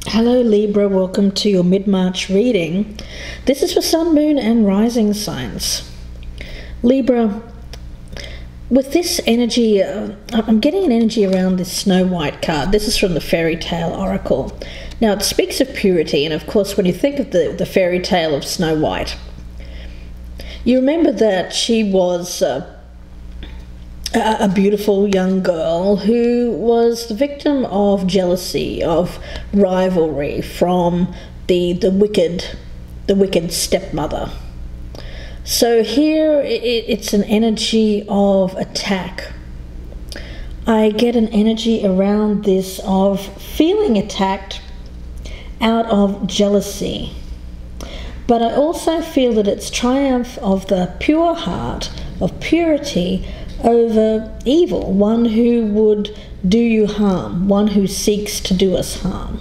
Hello Libra, welcome to your mid-March reading. This is for Sun, Moon and Rising signs. Libra, with this energy, I'm getting an energy around this Snow White card. This is from the Faerytale Oracle. Now it speaks of purity, and of course when you think of the fairy tale of Snow White, you remember that she was a beautiful young girl who was the victim of jealousy, of rivalry from the wicked stepmother. So here it's an energy of attack. I get an energy around this of feeling attacked out of jealousy. But I also feel that it's triumph of the pure heart, of purity, over evil, one who would do you harm, one who seeks to do us harm.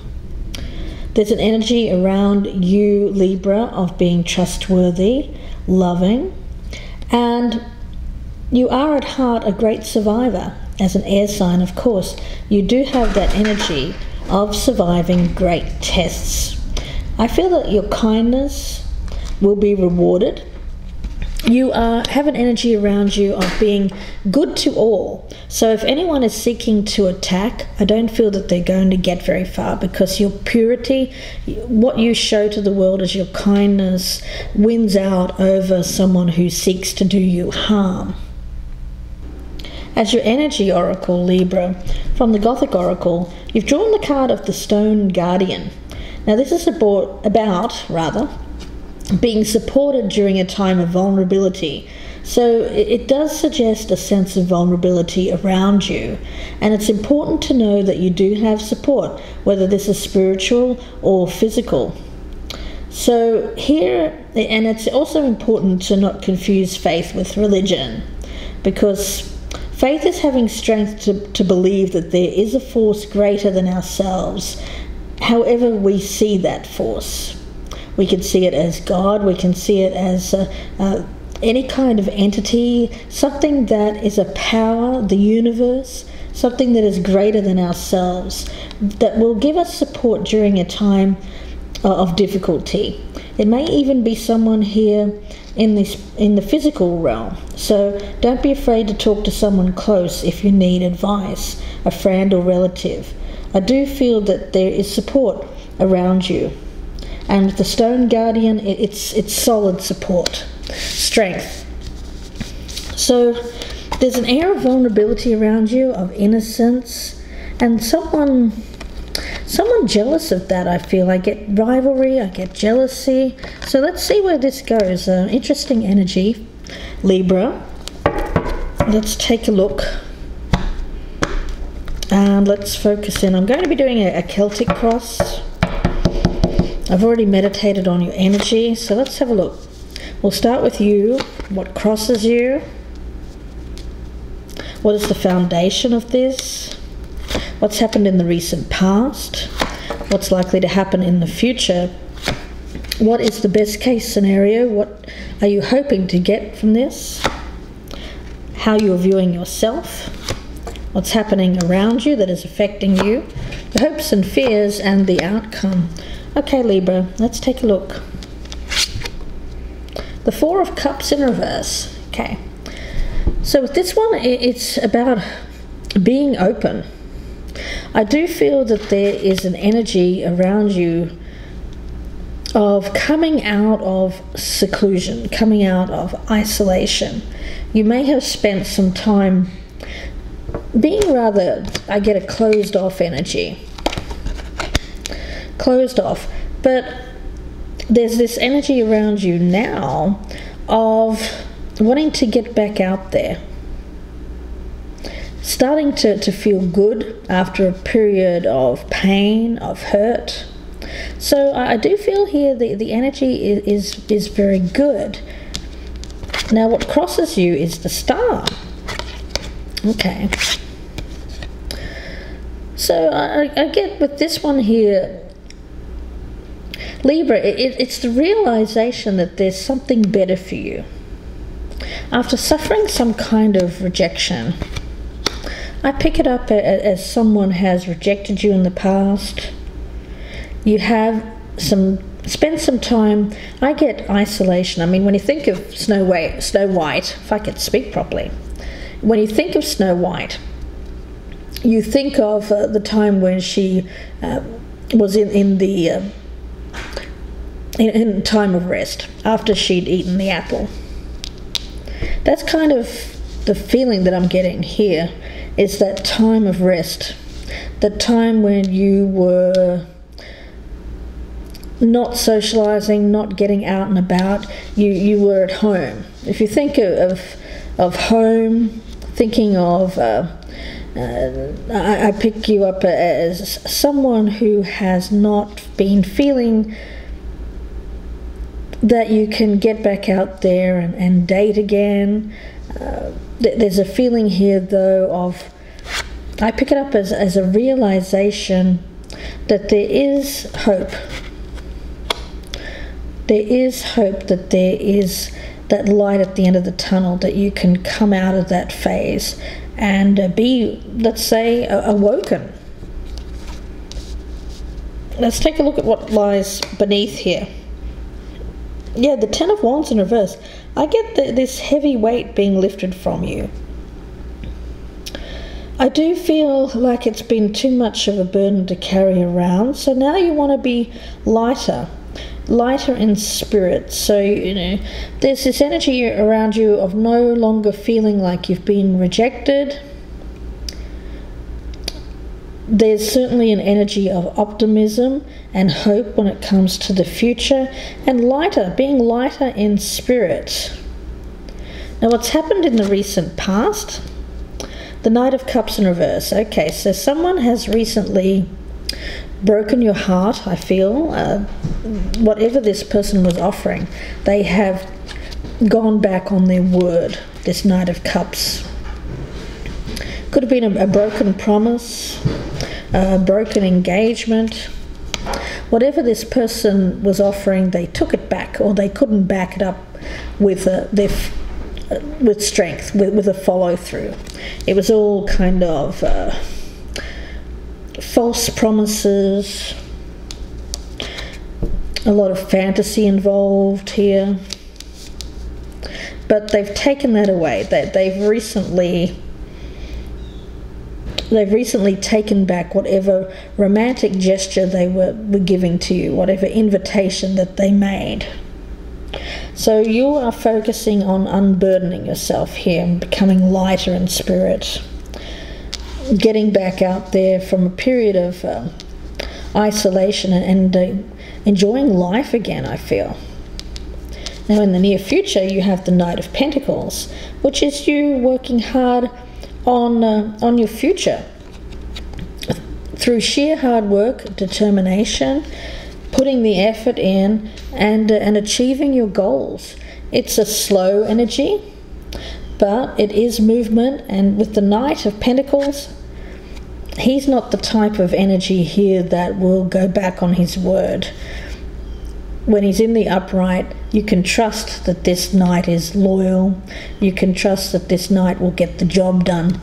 There's an energy around you, Libra, of being trustworthy, loving, and you are at heart a great survivor. As an air sign, of course, you do have that energy of surviving great tests. I feel that your kindness will be rewarded. You have an energy around you of being good to all. So if anyone is seeking to attack, I don't feel that they're going to get very far, because your purity, what you show to the world as your kindness, wins out over someone who seeks to do you harm. As your energy oracle, Libra, from the Gothic oracle, you've drawn the card of the Stone Guardian. Now this is about being supported during a time of vulnerability. So it does suggest a sense of vulnerability around you, and it's important to know that you do have support, whether this is spiritual or physical. So here, and it's also important to not confuse faith with religion, because faith is having strength to believe that there is a force greater than ourselves, however we see that force. We can see it as God, we can see it as any kind of entity, something that is a power, the universe, something that is greater than ourselves, that will give us support during a time of difficulty. It may even be someone here in the physical realm. So don't be afraid to talk to someone close if you need advice, a friend or relative. I do feel that there is support around you. And with the Stone Guardian, it's solid support, strength. So there's an air of vulnerability around you, of innocence, and someone jealous of that. I feel I get rivalry, I get jealousy. So let's see where this goes. Interesting energy, Libra. Let's take a look. And let's focus in. I'm going to be doing a Celtic cross. I've already meditated on your energy, so let's have a look. We'll start with you. What crosses you? What is the foundation of this? What's happened in the recent past? What's likely to happen in the future? What is the best case scenario? What are you hoping to get from this? How you're viewing yourself? What's happening around you that is affecting you? The hopes and fears and the outcome. Okay, Libra, let's take a look. The Four of Cups in reverse. Okay. So with this one, it's about being open. I do feel that there is an energy around you of coming out of seclusion, coming out of isolation. You may have spent some time being rather, I get a closed off energy. Closed off, but there's this energy around you now of wanting to get back out there, starting to feel good after a period of pain, of hurt. So I do feel here the energy is very good. Now what crosses you is the Star. Okay, so I get with this one here, Libra, it's the realization that there's something better for you. After suffering some kind of rejection, I pick it up as someone has rejected you in the past, You have spend some time. I get isolation. I mean, when you think of Snow White, if I could speak properly, when you think of Snow White, you think of the time when she was in time of rest after she'd eaten the apple. That's kind of the feeling that I'm getting here, is that time of rest, the time when you were not socializing, not getting out and about. You were at home. If you think of home, thinking of I pick you up as someone who has not been feeling that you can get back out there and date again. There's a feeling here, though, of, I pick it up as a realization that there is hope. There is hope, that there is that light at the end of the tunnel, that you can come out of that phase and be, let's say, awoken. Let's take a look at what lies beneath here. Yeah, the Ten of Wands in reverse. I get this heavy weight being lifted from you. I do feel like it's been too much of a burden to carry around, so now you want to be lighter in spirit. So, there's this energy around you of no longer feeling like you've been rejected. There's certainly an energy of optimism and hope when it comes to the future, and being lighter in spirit. Now, what's happened in the recent past? The Knight of Cups in reverse. Okay, so someone has recently broken your heart, I feel. Whatever this person was offering, they have gone back on their word, this Knight of Cups. Could have been a broken promise, a broken engagement. Whatever this person was offering, they took it back, or they couldn't back it up with strength, with a follow-through. It was all kind of false promises, a lot of fantasy involved here. But they've taken that away. They've recently taken back whatever romantic gesture they were giving to you, whatever invitation that they made. So you are focusing on unburdening yourself here and becoming lighter in spirit, getting back out there from a period of isolation and enjoying life again, I feel. Now, in the near future, you have the Knight of Pentacles, which is you working hard on your future through sheer hard work, determination, putting the effort in, and achieving your goals. It's a slow energy, but it is movement. And with the Knight of Pentacles, he's not the type of energy here that will go back on his word. When he's in the upright, you can trust that this knight is loyal. You can trust that this knight will get the job done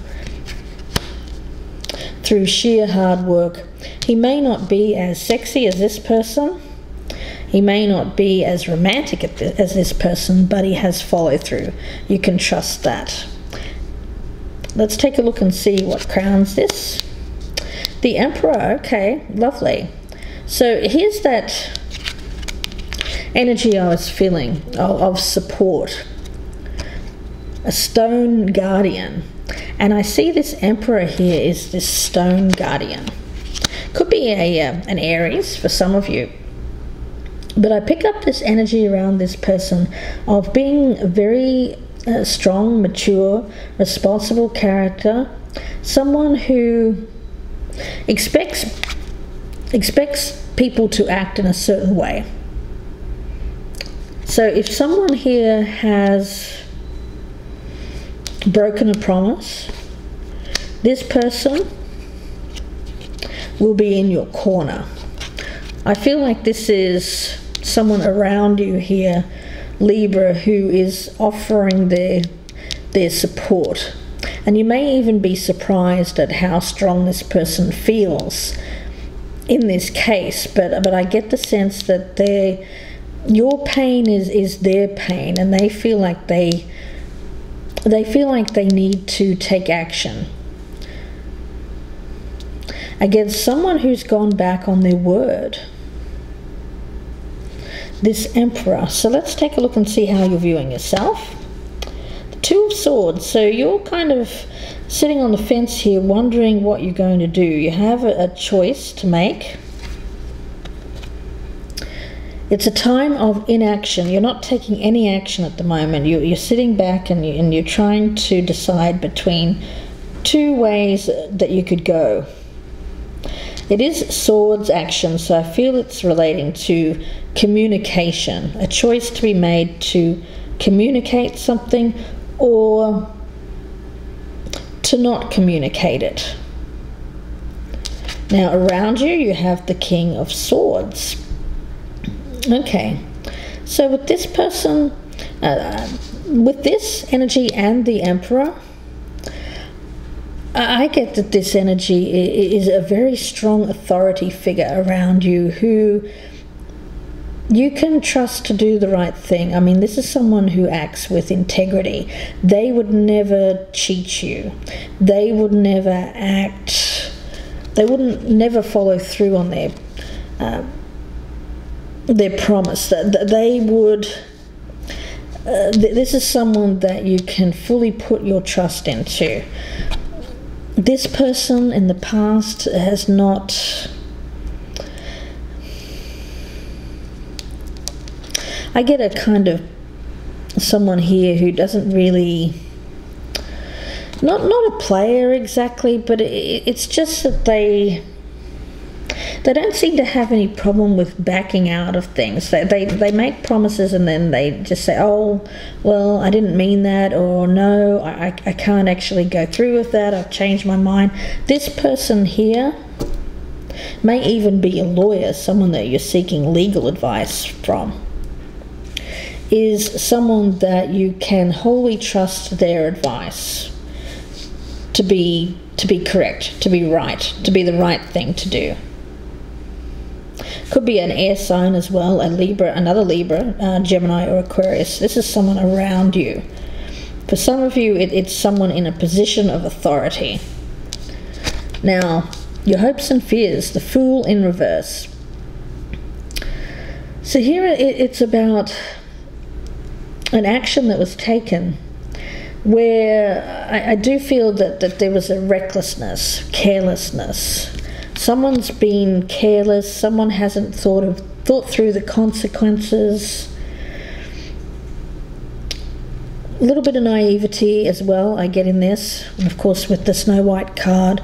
through sheer hard work. He may not be as sexy as this person. He may not be as romantic as this person, but he has follow through. You can trust that. Let's take a look and see what crowns this. The Emperor. Okay, lovely. So here's that energy I was feeling of support. A stone guardian. And I see this Emperor here is this stone guardian. Could be an Aries for some of you. But I pick up this energy around this person of being a very strong, mature, responsible character. Someone who expects people to act in a certain way. So if someone here has broken a promise, this person will be in your corner. I feel like this is someone around you here, Libra, who is offering their support. And you may even be surprised at how strong this person feels in this case, but I get the sense that your pain is their pain, and they feel like they need to take action against someone who's gone back on their word. This Emperor. So let's take a look and see how you're viewing yourself. The Two of Swords. So you're kind of sitting on the fence here, wondering what you're going to do. You have a choice to make. It's a time of inaction. You're not taking any action at the moment. You're sitting back and you're trying to decide between two ways that you could go. It is swords action, so I feel it's relating to communication, a choice to be made to communicate something or to not communicate it. Now around you have the King of Swords. Okay, so with this person, with this energy and the Emperor, I get that this energy is a very strong authority figure around you who you can trust to do the right thing. I mean, this is someone who acts with integrity. They would never cheat you. They would never act, they wouldn't never follow through on their promise. They would, this is someone that you can fully put your trust into. This person in the past has not, I get a kind of someone here who doesn't really, not a player exactly, but it's just that they don't seem to have any problem with backing out of things. They make promises and then they just say, oh, well, I didn't mean that, or no, I can't actually go through with that, I've changed my mind. This person here may even be a lawyer, someone that you're seeking legal advice from, is someone that you can wholly trust their advice to be correct, to be right, to be the right thing to do. Could be an air sign as well, a Libra, another Libra, Gemini or Aquarius. This is someone around you. For some of you, it's someone in a position of authority. Now, your hopes and fears, the Fool in reverse. So here it's about an action that was taken where I do feel that there was a recklessness, carelessness. Someone's been careless, someone hasn't thought through the consequences. A little bit of naivety as well, I get in this. And of course with the Snow White card,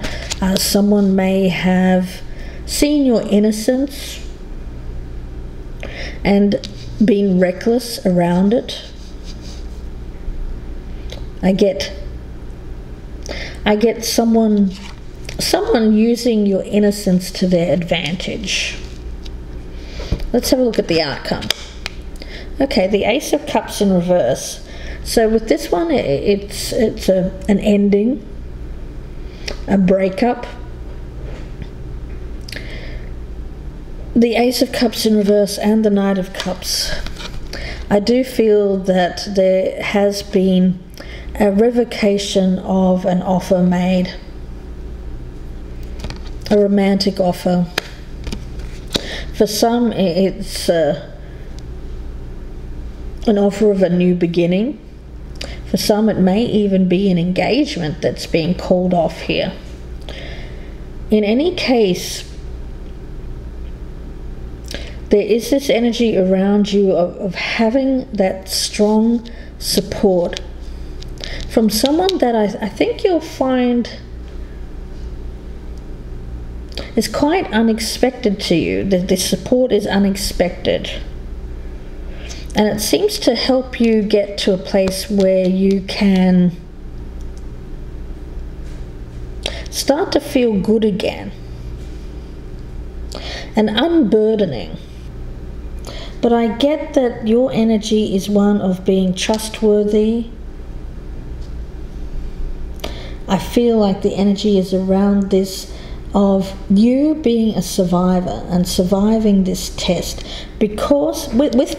someone may have seen your innocence and been reckless around it. I get someone using your innocence to their advantage. Let's have a look at the outcome. Okay, the Ace of Cups in reverse. So with this one, it's an ending, a breakup. The Ace of Cups in reverse and the Knight of Cups. I do feel that there has been a revocation of an offer made. A romantic offer. For some, it's an offer of a new beginning. For some, it may even be an engagement that's being called off here. In any case, there is this energy around you of having that strong support from someone that I think you'll find is quite unexpected to you. The support is unexpected. And it seems to help you get to a place where you can start to feel good again. And unburdening. But I get that your energy is one of being trustworthy. I feel like the energy is around this of you being a survivor and surviving this test, because with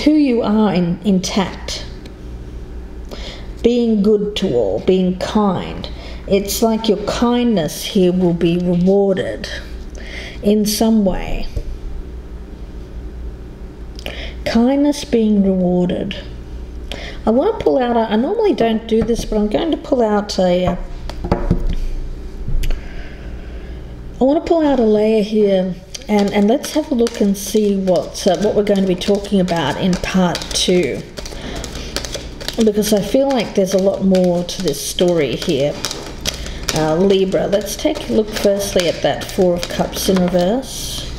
who you are intact, being good to all, being kind. It's like your kindness here will be rewarded in some way. Kindness being rewarded. I want to pull out I normally don't do this, but I'm going to pull out I want to pull out a layer here, and let's have a look and see what we're going to be talking about in part 2, because I feel like there's a lot more to this story here. Libra, let's take a look firstly at that 4 of Cups in reverse.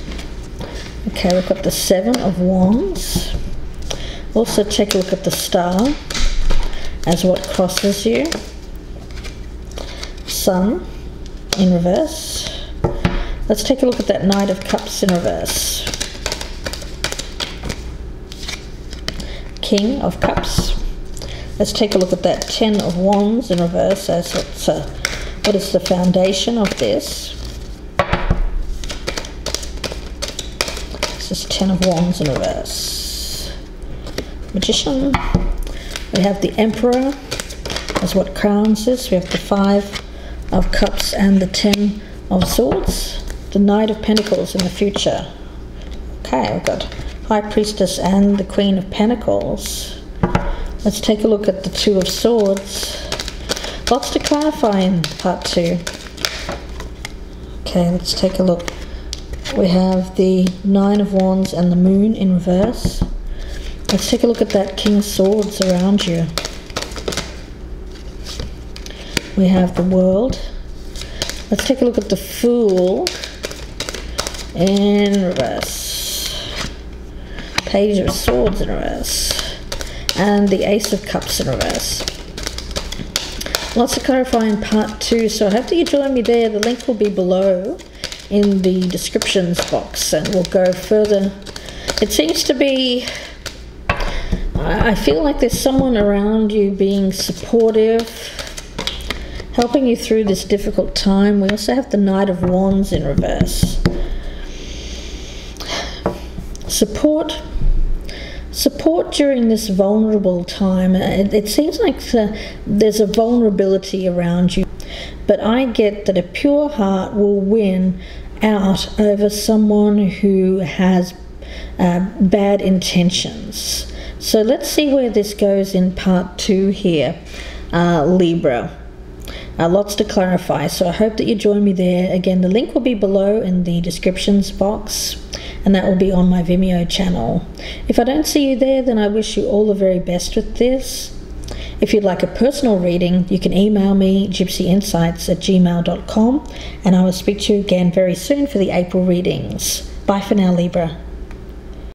Okay, we've got the 7 of Wands. Also take a look at the Star as what crosses you. Sun in reverse. Let's take a look at that Knight of Cups in reverse. King of Cups. Let's take a look at that 10 of Wands in reverse as what is the foundation of this. This is 10 of Wands in reverse. Magician. We have the Emperor as what crowns this. We have the 5 of Cups and the 10 of Swords. The Knight of Pentacles in the future. Okay, we've got High Priestess and the Queen of Pentacles. Let's take a look at the 2 of Swords. Lots to clarify in part 2. Okay, let's take a look. We have the 9 of Wands and the Moon in reverse. Let's take a look at that King of Swords around you. We have the World. Let's take a look at the Fool in reverse. Page of Swords in reverse. And the Ace of Cups in reverse. Lots to clarify in part 2, so I hope that you join me there. The link will be below in the descriptions box, and we'll go further. It seems to be, I feel like there's someone around you being supportive, helping you through this difficult time. We also have the Knight of Wands in reverse. Support during this vulnerable time. It seems like there's a vulnerability around you, but I get that a pure heart will win out over someone who has bad intentions. So let's see where this goes in part 2 here, Libra. Lots to clarify, so I hope that you join me there. Again, the link will be below in the descriptions box, and that will be on my Vimeo channel. If I don't see you there, then I wish you all the very best with this. If you'd like a personal reading, you can email me, gypsyinsights@gmail.com, and I will speak to you again very soon for the April readings. Bye for now, Libra.